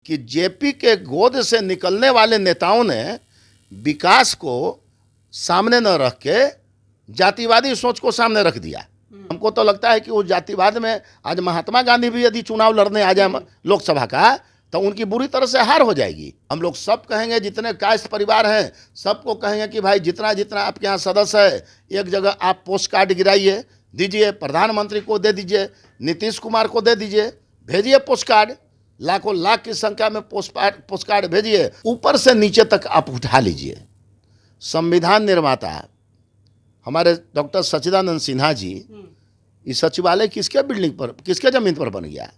कि जेपी के गोद से निकलने वाले नेताओं ने विकास को सामने न रख के जातिवादी सोच को सामने रख दिया। हमको तो लगता है कि उस जातिवाद में आज महात्मा गांधी भी यदि चुनाव लड़ने आ जाए लोकसभा का तो उनकी बुरी तरह से हार हो जाएगी। हम लोग सब कहेंगे, जितने कायस्थ परिवार हैं सबको कहेंगे कि भाई जितना जितना आपके यहाँ सदस्य है एक जगह आप पोस्ट कार्ड गिराइए, दीजिए, प्रधानमंत्री को दे दीजिए, नीतीश कुमार को दे दीजिए, भेजिए पोस्ट कार्ड, लाखों लाख की संख्या में पोस्ट कार्ड भेजिए, ऊपर से नीचे तक आप उठा लीजिए। संविधान निर्माता हमारे डॉक्टर सच्चिदानंद सिन्हा जी, इस सचिवालय किसके बिल्डिंग पर, किसके जमीन पर बन गया?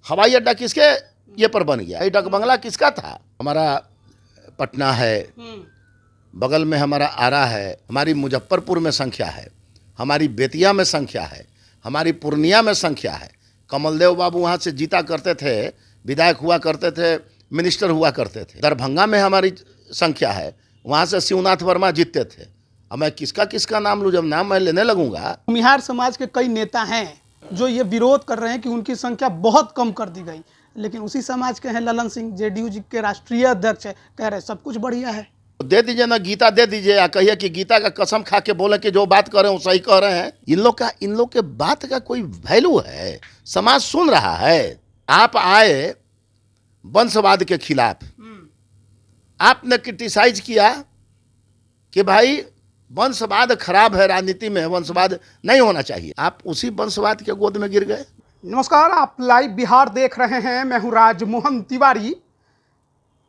हवाई अड्डा किसके ये पर बन गया? डाक बंगला किसका था? हमारा पटना है, बगल में हमारा आरा है, हमारी मुजफ्फरपुर में संख्या है, हमारी बेतिया में संख्या है, हमारी पूर्णिया में संख्या है। कमलदेव बाबू वहाँ से जीता करते थे, विधायक हुआ करते थे, मिनिस्टर हुआ करते थे। दरभंगा में हमारी संख्या है, वहाँ से शिवनाथ वर्मा जीतते थे। अब मैं किसका किसका नाम लूँ? जब नाम मैं लेने लगूंगा। भूमिहार समाज के कई नेता हैं जो ये विरोध कर रहे हैं कि उनकी संख्या बहुत कम कर दी गई, लेकिन उसी समाज के हैं ललन सिंह, जेडीयू जी के राष्ट्रीय अध्यक्ष है, कह रहे सब कुछ बढ़िया है। दे दीजिए ना, गीता दे दीजिए, या कहिए कि गीता का कसम खा के बोले कि जो बात कर रहे हैं वो सही कह रहे हैं। इन लोग के बात का कोई वैल्यू है? समाज सुन रहा है। आप आए वंशवाद के खिलाफ, आपने क्रिटिसाइज किया कि भाई वंशवाद खराब है, राजनीति में वंशवाद नहीं होना चाहिए। आप उसी वंशवाद के गोद में गिर गए। नमस्कार, आप लाइव बिहार देख रहे हैं। मैं हूं राजमोहन तिवारी।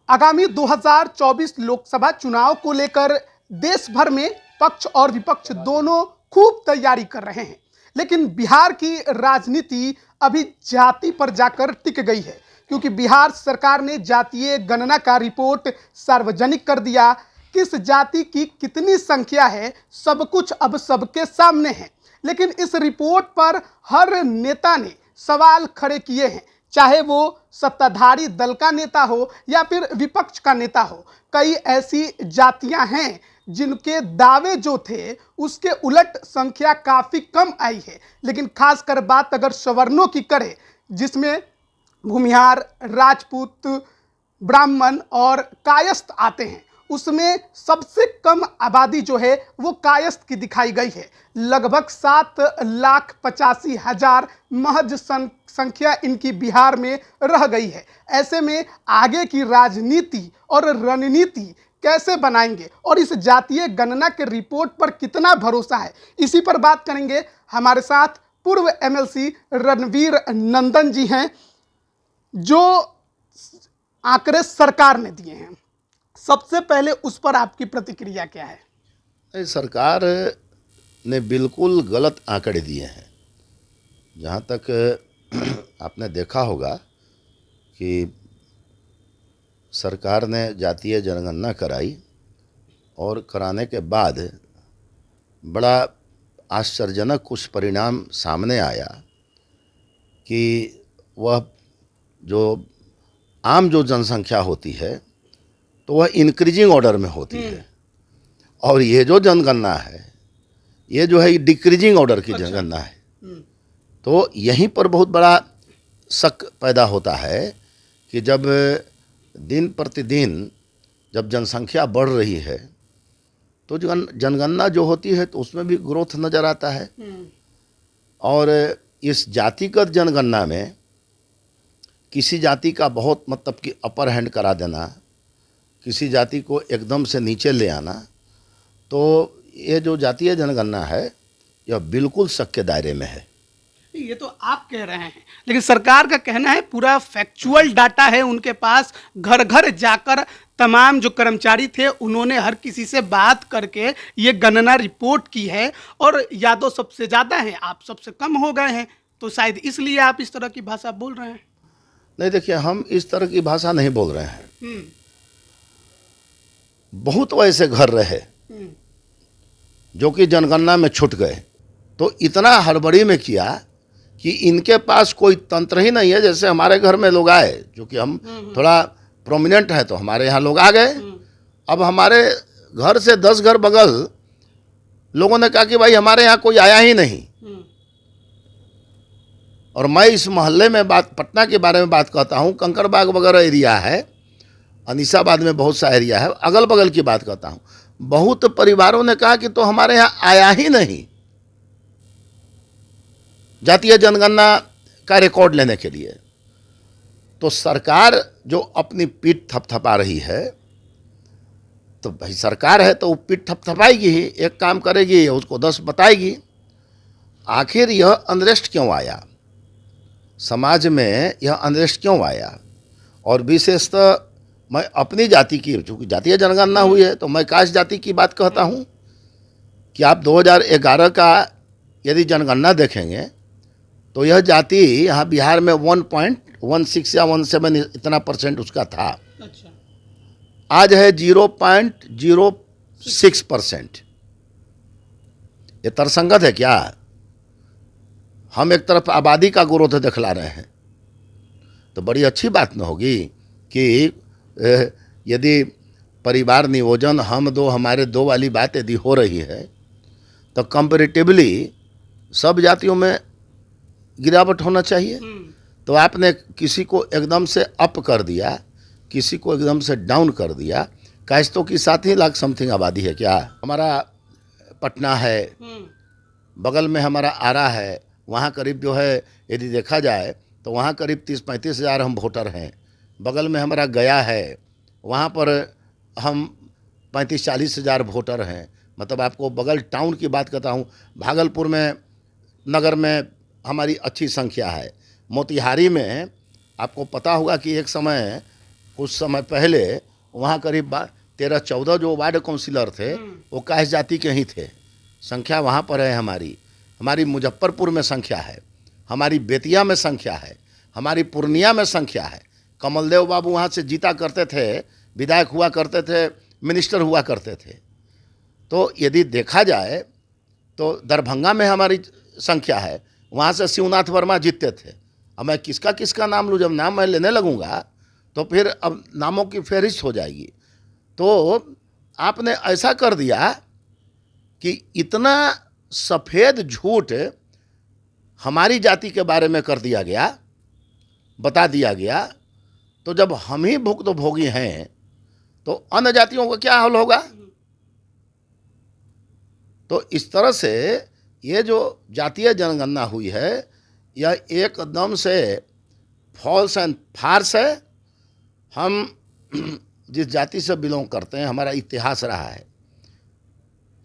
आगामी 2024 लोकसभा चुनाव को लेकर देश भर में पक्ष और विपक्ष दोनों खूब तैयारी कर रहे हैं, लेकिन बिहार की राजनीति अभी जाति पर जाकर टिक गई है, क्योंकि बिहार सरकार ने जातीय गणना का रिपोर्ट सार्वजनिक कर दिया। किस जाति की कितनी संख्या है सब कुछ अब सबके सामने है, लेकिन इस रिपोर्ट पर हर नेता ने सवाल खड़े किए हैं, चाहे वो सत्ताधारी दल का नेता हो या फिर विपक्ष का नेता हो। कई ऐसी जातियां हैं जिनके दावे जो थे उसके उलट संख्या काफ़ी कम आई है, लेकिन खासकर बात अगर सवर्णों की करें, जिसमें भूमिहार, राजपूत, ब्राह्मण और कायस्थ आते हैं, उसमें सबसे कम आबादी जो है वो कायस्थ की दिखाई गई है। लगभग 7,85,000 महज संख्या इनकी बिहार में रह गई है। ऐसे में आगे की राजनीति और रणनीति कैसे बनाएंगे और इस जातीय गणना के रिपोर्ट पर कितना भरोसा है, इसी पर बात करेंगे। हमारे साथ पूर्व एमएलसी रणवीर नंदन जी हैं, जो आंकड़े सरकार ने दिए हैं। सबसे पहले उस पर आपकी प्रतिक्रिया क्या है? सरकार ने बिल्कुल गलत आंकड़े दिए हैं। जहाँ तक आपने देखा होगा कि सरकार ने जातीय जनगणना कराई और कराने के बाद बड़ा आश्चर्यजनक कुछ परिणाम सामने आया कि वह जो आम जो जनसंख्या होती है तो वह इंक्रीजिंग ऑर्डर में होती है, और ये जो जनगणना है ये जो है डिक्रीजिंग ऑर्डर की जनगणना है। तो यहीं पर बहुत बड़ा शक पैदा होता है कि जब दिन प्रतिदिन जब जनसंख्या बढ़ रही है तो जनगणना जो होती है तो उसमें भी ग्रोथ नज़र आता है। और इस जातिगत जनगणना में किसी जाति का बहुत मतलब कि अपर हैंड करा देना, किसी जाति को एकदम से नीचे ले आना, तो ये जो जातीय जनगणना है यह बिल्कुल शक के दायरे में है। ये तो आप कह रहे हैं, लेकिन सरकार का कहना है पूरा फैक्चुअल डाटा है उनके पास। घर घर जाकर तमाम जो कर्मचारी थे उन्होंने हर किसी से बात करके ये गणना रिपोर्ट की है, और यादव सबसे ज़्यादा हैं, आप सबसे कम हो गए हैं, तो शायद इसलिए आप इस तरह की भाषा बोल रहे हैं। नहीं, देखिए, हम इस तरह की भाषा नहीं बोल रहे हैं। बहुत वैसे घर रहे जो कि जनगणना में छूट गए, तो इतना हड़बड़ी में किया कि इनके पास कोई तंत्र ही नहीं है। जैसे हमारे घर में लोग आए, जो कि हम थोड़ा प्रोमिनेंट हैं, तो हमारे यहाँ लोग आ गए। अब हमारे घर से 10 घर बगल लोगों ने कहा कि भाई हमारे यहाँ कोई आया ही नहीं। और मैं इस मोहल्ले में बात, पटना के बारे में बात कहता हूँ, कंकड़बाग वगैरह एरिया है, अनीसाबाद में बहुत सा एरिया है, अगल बगल की बात कहता हूँ, बहुत परिवारों ने कहा कि तो हमारे यहाँ आया ही नहीं जातीय जनगणना का रिकॉर्ड लेने के लिए। तो सरकार जो अपनी पीठ थपथपा रही है, तो भाई सरकार है तो वो पीठ थपथपाएगी ही, एक काम करेगी उसको 10 बताएगी। आखिर यह अनरेस्ट क्यों आया, समाज में यह अनरेस्ट क्यों आया? और विशेषतः मैं अपनी जाति की, चूँकि जातीय जनगणना हुई है तो मैं कास्ट जाति की बात कहता हूँ कि आप 2011 का यदि जनगणना देखेंगे तो यह जाति यहाँ बिहार में 1.16 या 17 इतना % उसका था। अच्छा। आज है 0.06%। ये तर्कसंगत है क्या? हम एक तरफ आबादी का ग्रोथ दिखला रहे हैं, तो बड़ी अच्छी बात न होगी कि यदि परिवार नियोजन हम दो हमारे दो वाली बात यदि हो रही है तो कंपैरेटिवली सब जातियों में गिरावट होना चाहिए। तो आपने किसी को एकदम से अप कर दिया, किसी को एकदम से डाउन कर दिया। कायस्तों की 7 ही लाख समथिंग आबादी है क्या? हमारा पटना है, बगल में हमारा आरा है, वहाँ करीब जो है यदि देखा जाए तो वहाँ करीब 30-35 हज़ार हम वोटर हैं। बगल में हमारा गया है, वहाँ पर हम 35-40 हज़ार वोटर हैं। मतलब आपको बगल टाउन की बात करता हूँ। भागलपुर में नगर में हमारी अच्छी संख्या है। मोतिहारी में आपको पता होगा कि एक समय, कुछ समय पहले वहाँ करीब 13-14 जो वार्ड काउंसिलर थे वो कास्ट जाति के ही थे। संख्या वहाँ पर है हमारी मुजफ्फरपुर में संख्या है, हमारी बेतिया में संख्या है, हमारी पूर्णिया में संख्या है। कमलदेव बाबू वहाँ से जीता करते थे, विधायक हुआ करते थे, मिनिस्टर हुआ करते थे। तो यदि देखा जाए तो दरभंगा में हमारी संख्या है, वहाँ से शिवनाथ वर्मा जीतते थे। अब मैं किसका किसका नाम लूँ? जब नाम मैं लेने लगूँगा तो फिर अब नामों की फहरिस्त हो जाएगी। तो आपने ऐसा कर दिया कि इतना सफ़ेद झूठ हमारी जाति के बारे में कर दिया गया, बता दिया गया। तो जब हम ही भुक्तभोगी हैं तो अन्य जातियों का क्या हाल होगा? तो इस तरह से ये जो जातीय जनगणना हुई है यह एकदम से फॉल्स एंड फार्स है। हम जिस जाति से बिलोंग करते हैं, हमारा इतिहास रहा है,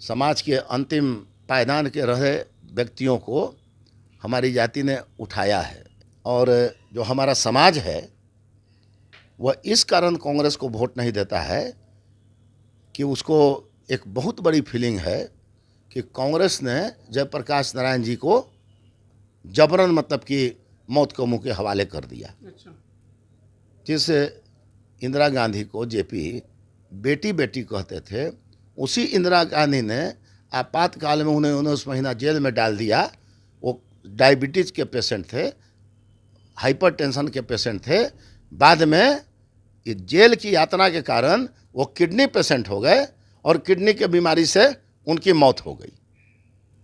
समाज के अंतिम पायदान के रहे व्यक्तियों को हमारी जाति ने उठाया है। और जो हमारा समाज है वह इस कारण कांग्रेस को वोट नहीं देता है कि उसको एक बहुत बड़ी फीलिंग है कि कांग्रेस ने जयप्रकाश नारायण जी को जबरन, मतलब कि मौत के मुंह के हवाले कर दिया। अच्छा। जिस इंदिरा गांधी को जेपी बेटी बेटी कहते थे, उसी इंदिरा गांधी ने आपातकाल में उन्हें 19 महीना जेल में डाल दिया। वो डायबिटीज़ के पेशेंट थे, हाइपरटेंशन के पेशेंट थे। बाद में ये जेल की यातना के कारण वो किडनी पेशेंट हो गए और किडनी के बीमारी से उनकी मौत हो गई।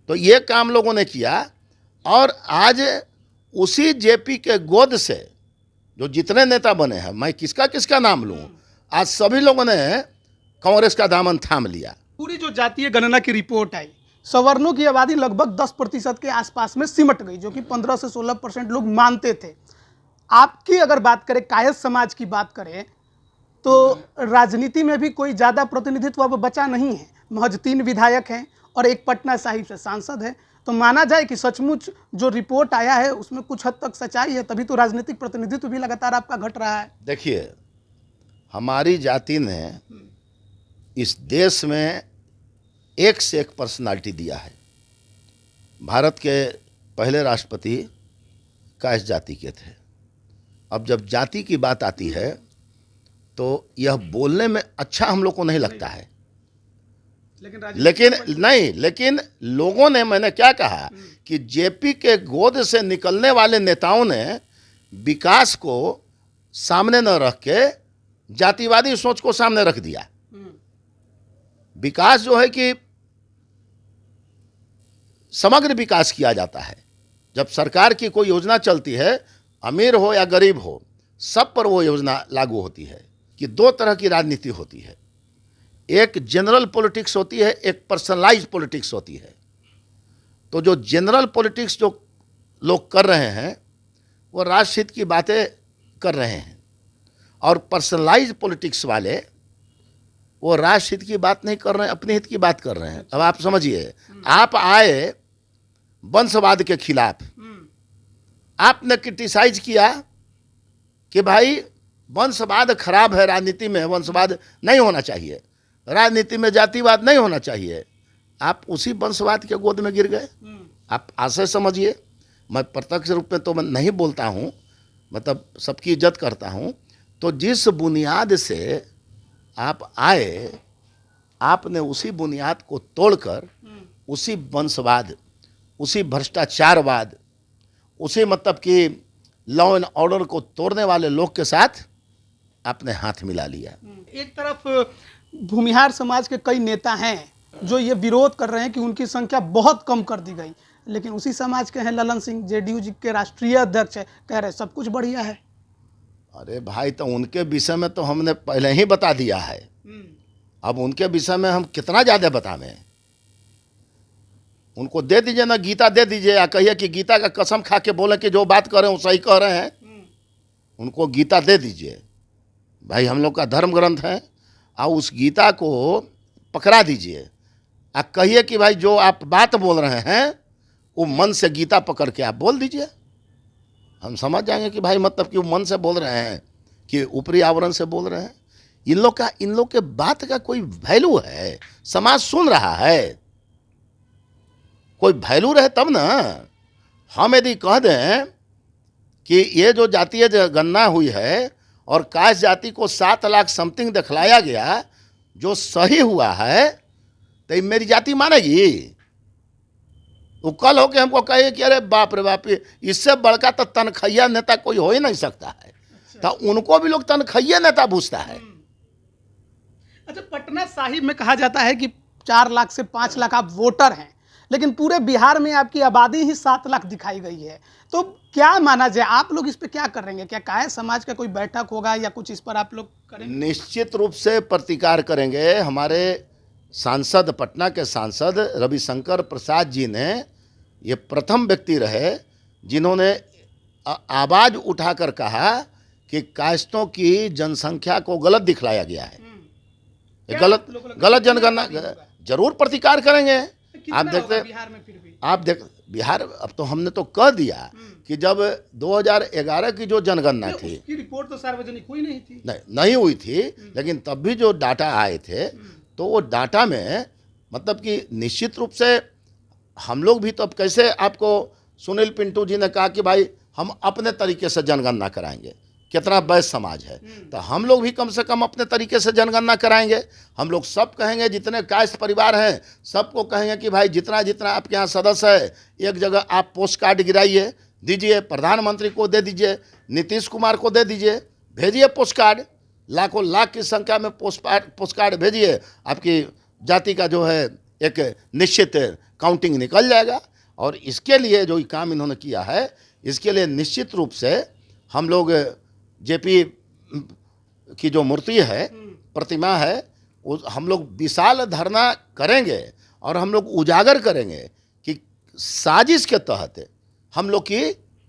तो ये काम लोगों ने किया। और आज उसी जेपी के गोद से जो जितने नेता बने हैं, मैं किसका किसका नाम लूँ, आज सभी लोगों ने कांग्रेस का दामन थाम लिया। पूरी जो जातीय गणना की रिपोर्ट आई, सवर्णों की आबादी लगभग 10% के आसपास में सिमट गई, जो कि 15 से 16% लोग मानते थे। आपकी अगर बात करें, कायस्थ समाज की बात करें, तो राजनीति में भी कोई ज़्यादा प्रतिनिधित्व अब बचा नहीं है। महज 3 विधायक हैं और एक पटना साहिब से सांसद है। तो माना जाए कि सचमुच जो रिपोर्ट आया है उसमें कुछ हद तक सच्चाई है, तभी तो राजनीतिक प्रतिनिधित्व भी लगातार आपका घट रहा है। देखिए, हमारी जाति ने इस देश में एक से एक पर्सनालिटी दिया है। भारत के पहले राष्ट्रपति कायस्थ जाति के थे। अब जब जाति की बात आती है तो यह बोलने में अच्छा हम लोग को नहीं लगता है, लेकिन लोगों ने, मैंने क्या कहा कि जेपी के गोद से निकलने वाले नेताओं ने विकास को सामने न रख के जातिवादी सोच को सामने रख दिया। विकास जो है कि समग्र विकास किया जाता है, जब सरकार की कोई योजना चलती है, अमीर हो या गरीब हो, सब पर वो योजना लागू होती है। कि दो तरह की राजनीति होती है, एक जनरल पॉलिटिक्स होती है, एक पर्सनलाइज पॉलिटिक्स होती है। तो जो जनरल पॉलिटिक्स जो लोग कर रहे हैं वो राष्ट्रहित की बातें कर रहे हैं, और पर्सनलाइज पॉलिटिक्स वाले वो राष्ट्रहित की बात नहीं कर रहे हैं, अपने हित की बात कर रहे हैं। अब आप समझिए, आप आए वंशवाद के खिलाफ, आपने क्रिटिसाइज किया कि भाई वंशवाद खराब है, राजनीति में वंशवाद नहीं होना चाहिए, राजनीति में जातिवाद नहीं होना चाहिए। आप उसी वंशवाद के गोद में गिर गए। आप ऐसे समझिए, मैं प्रत्यक्ष रूप में तो मैं नहीं बोलता हूँ, मतलब सबकी इज्जत करता हूँ। तो जिस बुनियाद से आप आए, आपने उसी बुनियाद को तोड़कर उसी वंशवाद, उसी भ्रष्टाचारवाद, उसी मतलब कि लॉ एंड ऑर्डर को तोड़ने वाले लोग के साथ आपने हाथ मिला लिया। एक तरफ भूमिहार समाज के कई नेता हैं जो ये विरोध कर रहे हैं कि उनकी संख्या बहुत कम कर दी गई, लेकिन उसी समाज के हैं ललन सिंह, जेडीयू जी के राष्ट्रीय अध्यक्ष है, कह रहे सब कुछ बढ़िया है। अरे भाई, तो उनके विषय में तो हमने पहले ही बता दिया है, अब उनके विषय में हम कितना ज़्यादा बतावें। उनको दे दीजिए ना, गीता दे दीजिए, या कहिए कि गीता का कसम खा के बोले कि जो बात कर रहे हैं वो सही कह रहे हैं। उनको गीता दे दीजिए, भाई हम लोग का धर्म ग्रंथ है, और उस गीता को पकड़ा दीजिए, और कहिए कि भाई जो आप बात बोल रहे हैं वो मन से गीता पकड़ के आप बोल दीजिए। हम समझ जाएंगे कि भाई मतलब कि वो मन से बोल रहे हैं कि ऊपरी आवरण से बोल रहे हैं। इन लोग के बात का कोई वैल्यू है, समाज सुन रहा है, कोई वैल्यू रहे तब ना। हम यदि कह दें कि ये जो जातीय गणना हुई है और कास्ट जाति को 7 लाख समथिंग दिखलाया गया, जो सही हुआ है, तो मेरी जाति मानेगी? वो कल हो के हमको कहे कि अरे बाप रे बाप, इससे बड़का तो तनखैया नेता कोई हो ही नहीं सकता है। तो उनको भी लोग तनखैया नेता पूछता है। अच्छा, पटना साहिब में कहा जाता है कि 4 लाख से 5 लाख आप वोटर हैं, लेकिन पूरे बिहार में आपकी आबादी ही 7 लाख दिखाई गई है। तो क्या माना जाए, आप लोग इस पे क्या करेंगे? क्या कायस्थ समाज का कोई बैठक होगा या कुछ इस पर आप लोग करेंगे? निश्चित रूप से प्रतिकार करेंगे। हमारे सांसद, पटना के सांसद रविशंकर प्रसाद जी ने ये प्रथम व्यक्ति रहे जिन्होंने आवाज़ उठाकर कहा कि कायस्थों की जनसंख्या को गलत दिखलाया गया है, गलत जनगणना। जरूर प्रतिकार करेंगे। आप देखते, बिहार में फिर भी आप देख, बिहार अब तो हमने तो कह दिया कि जब 2011 की जो जनगणना थी, उसकी रिपोर्ट तो सार्वजनिक हुई नहीं थी। नहीं हुई थी, लेकिन तब भी जो डाटा आए थे, तो वो डाटा में मतलब कि निश्चित रूप से हम लोग भी, तो अब कैसे आपको सुनील पिंटू जी ने कहा कि भाई हम अपने तरीके से जनगणना कराएंगे, कितना वैश्य समाज है, तो हम लोग भी कम से कम अपने तरीके से जनगणना कराएंगे। हम लोग सब कहेंगे, जितने कायस्थ परिवार हैं सबको कहेंगे कि भाई जितना जितना आपके यहाँ सदस्य है, एक जगह आप पोस्ट कार्ड गिराइए, दीजिए, प्रधानमंत्री को दे दीजिए, नीतीश कुमार को दे दीजिए, भेजिए पोस्ट कार्ड, लाखों लाख की संख्या में पोस्ट कार्ड भेजिए, आपकी जाति का जो है एक निश्चित काउंटिंग निकल जाएगा। और इसके लिए जो काम इन्होंने किया है, इसके लिए निश्चित रूप से हम लोग जेपी की जो मूर्ति है, प्रतिमा है, हम लोग विशाल धरना करेंगे और हम लोग उजागर करेंगे कि साजिश के तहत हम लोग की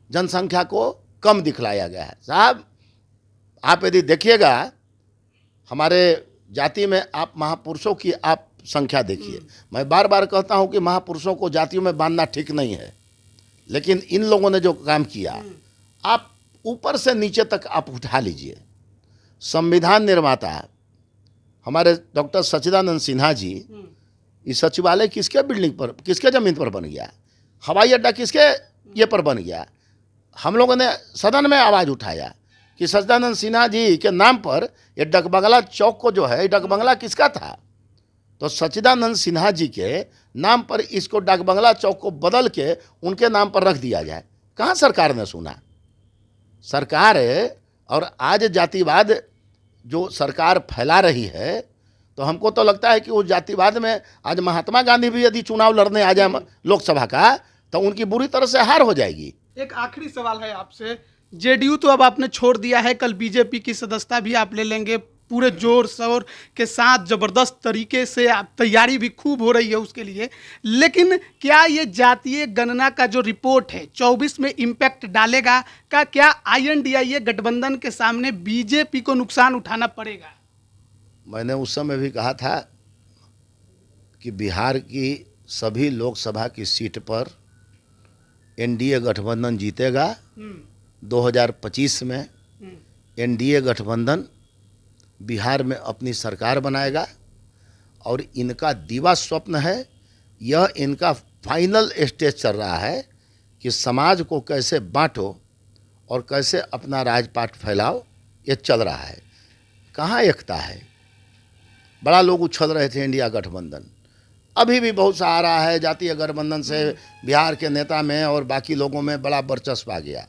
जनसंख्या को कम दिखलाया गया है। साहब, आप यदि देखिएगा हमारे जाति में, आप महापुरुषों की आप संख्या देखिए। मैं बार बार कहता हूं कि महापुरुषों को जातियों में बांधना ठीक नहीं है, लेकिन इन लोगों ने जो काम किया, आप ऊपर से नीचे तक आप उठा लीजिए। संविधान निर्माता हमारे डॉक्टर सच्चिदानंद सिन्हा जी, इस सचिवालय किसके बिल्डिंग पर, किसके ज़मीन पर बन गया? हवाई अड्डा किसके ये पर बन गया? हम लोगों ने सदन में आवाज़ उठाया कि सच्चिदानंद सिन्हा जी के नाम पर ये डकबंगला चौक को जो है, ये डकबंगला किसका था? तो सच्चिदानंद सिन्हा जी के नाम पर इसको डकबंगला चौक को बदल के उनके नाम पर रख दिया जाए। कहाँ सरकार ने सुना? सरकार और आज जातिवाद जो सरकार फैला रही है, तो हमको तो लगता है कि उस जातिवाद में आज महात्मा गांधी भी यदि चुनाव लड़ने आ जाए लोकसभा का, तो उनकी बुरी तरह से हार हो जाएगी। एक आखिरी सवाल है आपसे, जेडीयू तो अब आपने छोड़ दिया है, कल बीजेपी की सदस्यता भी आप ले लेंगे, पूरे जोर शोर के साथ जबरदस्त तरीके से आप तैयारी भी खूब हो रही है उसके लिए, लेकिन क्या ये जातीय गणना का जो रिपोर्ट है 24 में इम्पैक्ट डालेगा का? क्या INDIA गठबंधन के सामने बीजेपी को नुकसान उठाना पड़ेगा? मैंने उस समय भी कहा था कि बिहार की सभी लोकसभा की सीट पर NDA गठबंधन जीतेगा। 2025 में NDA गठबंधन बिहार में अपनी सरकार बनाएगा और इनका दिवा स्वप्न है, यह इनका फाइनल स्टेज चल रहा है कि समाज को कैसे बांटो और कैसे अपना राजपाट फैलाओ, ये चल रहा है। कहाँ एकता है? बड़ा लोग उछल रहे थे इंडिया गठबंधन, अभी भी बहुत सा आ रहा है जातीय गठबंधन से बिहार के नेता में और बाकी लोगों में बड़ा वर्चस्व आ गया।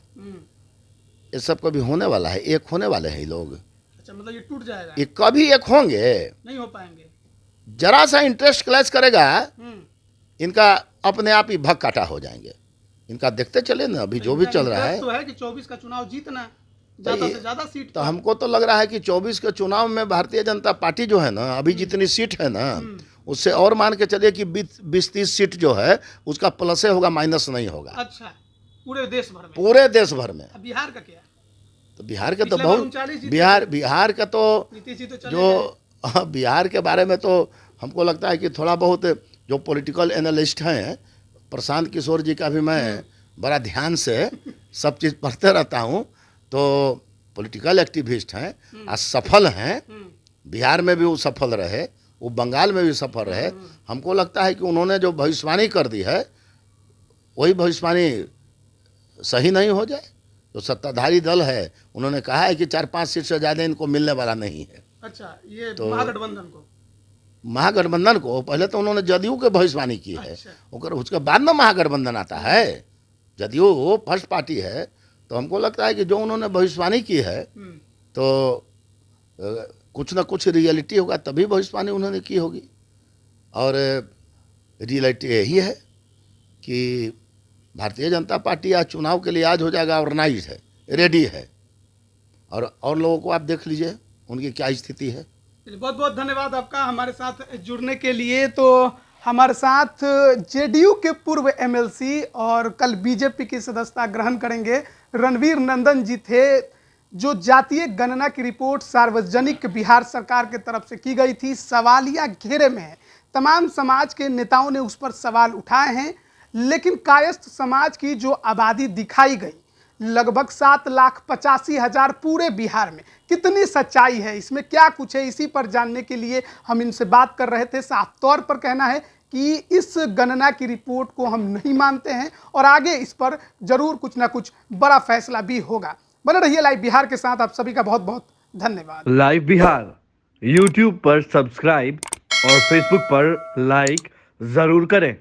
ये सब कभी होने वाला है, एक होने वाले हैं ये लोग। अच्छा, मतलब ये टूट जाएगा, ये कभी एक होंगे, नहीं हो पाएंगे। जरा सा इंटरेस्ट क्लैश करेगा इनका अपने आप ही भग काटा हो जाएंगे। इनका देखते चले ना, अभी जो भी चल रहा है तो है कि 24 का चुनाव जीतना, ज्यादा से ज्यादा सीट। तो हमको तो लग रहा है कि 24 के चुनाव में भारतीय जनता पार्टी जो है ना, अभी जितनी सीट है ना, उससे और मान के चलिए कि 20-30 सीट जो है उसका प्लस होगा, माइनस नहीं होगा। अच्छा, पूरे देश भर में? पूरे देश भर में। बिहार का क्या? तो बिहार के तो बहुत, बिहार का तो जो बिहार के बारे में तो हमको लगता है कि थोड़ा बहुत जो पॉलिटिकल एनालिस्ट हैं, प्रशांत किशोर जी का भी मैं बड़ा ध्यान से सब चीज़ पढ़ते रहता हूँ, तो पॉलिटिकल एक्टिविस्ट हैं, आज सफल हैं। बिहार में भी वो सफल रहे, वो बंगाल में भी सफल रहे। हमको लगता है कि उन्होंने जो भविष्यवाणी कर दी है वही भविष्यवाणी सही नहीं हो जाए। तो सत्ताधारी दल है, उन्होंने कहा है कि 4-5 सीट से ज़्यादा इनको मिलने वाला नहीं है। अच्छा, ये तो महागठबंधन को पहले तो उन्होंने जदयू के भविष्यवाणी की है। अच्छा। उसके बाद में महागठबंधन आता है। जदयू वो फर्स्ट पार्टी है, तो हमको लगता है कि जो उन्होंने भविष्यवाणी की है तो कुछ ना कुछ रियलिटी होगा, तभी भविष्यवाणी उन्होंने की होगी। और रियलिटी यही है कि भारतीय जनता पार्टी आज चुनाव के लिए आज हो जाएगा, ऑर्गेनाइज है, रेडी है। और लोगों को आप देख लीजिए उनकी क्या स्थिति है। बहुत बहुत धन्यवाद आपका हमारे साथ जुड़ने के लिए। तो हमारे साथ जेडीयू के पूर्व MLC और कल बीजेपी की सदस्यता ग्रहण करेंगे रणवीर नंदन जी थे। जो जातीय गणना की रिपोर्ट सार्वजनिक बिहार सरकार की तरफ से की गई थी, सवालिया घेरे में है। तमाम समाज के नेताओं ने उस पर सवाल उठाए हैं, लेकिन कायस्थ समाज की जो आबादी दिखाई गई, लगभग 7,85,000 पूरे बिहार में, कितनी सच्चाई है इसमें, क्या कुछ है, इसी पर जानने के लिए हम इनसे बात कर रहे थे। साफ तौर पर कहना है कि इस गणना की रिपोर्ट को हम नहीं मानते हैं और आगे इस पर जरूर कुछ ना कुछ बड़ा फैसला भी होगा। बने रहिए लाइव बिहार के साथ। आप सभी का बहुत बहुत धन्यवाद। लाइव बिहार YouTube पर सब्सक्राइब और Facebook पर लाइक जरूर करें।